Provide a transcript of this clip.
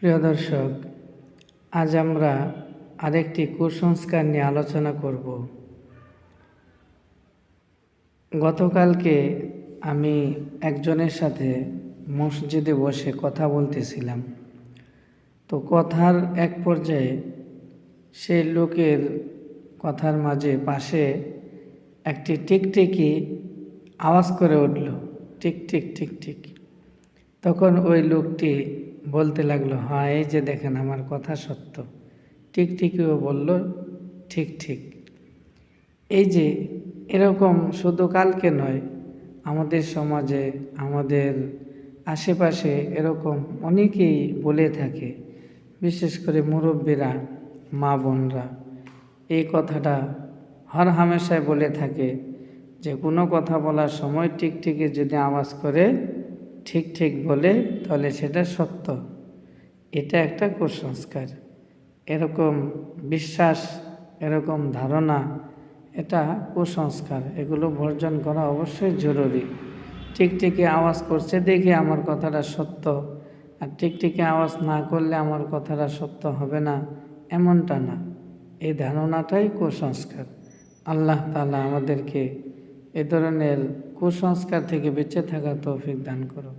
প্রিয় দর্শক, আজ আমরা আরেকটি কুসংস্কার নিয়ে আলোচনা করব। গতকালকে আমি একজনের সাথে মসজিদে বসে কথা বলতেছিলাম। তো কথার এক পর্যায়ে সেই লোকের কথার মাঝে পাশে একটি টিকটিকি আওয়াজ করে উঠল, টিক টিক টিক টিক। তখন ওই লোকটি বলতে লাগলো, হ্যাঁ এই যে দেখেন আমার কথা সত্য। টিকটিকিও বলল ঠিক ঠিক। এই যে এরকম শুধু কালকে নয়, আমাদের সমাজে আমাদের আশেপাশে এরকম অনেকেই বলে থাকে, বিশেষ করে মুরব্বীরা, মা বোনরা এই কথাটা হর হামেশায় বলে থাকে যে কোনো কথা বলার সময় টিকটিকি যদি আওয়াজ করে ঠিক ঠিক বলে তাহলে সেটা সত্য। এটা একটা কুসংস্কার। এরকম বিশ্বাস, এরকম ধারণা, এটা কুসংস্কার। এগুলো বর্জন করা অবশ্যই জরুরি। টিকটিকি আওয়াজ করছে দেখে আমার কথাটা সত্য, আর টিকটিকি আওয়াজ না করলে আমার কথাটা সত্য হবে না, এমনটা না। এই ধারণাটাই কুসংস্কার। আল্লাহ তাআলা আমাদেরকে এ ধরনের কুসংস্কার থেকে বেঁচে থাকার তৌফিক দান করুক।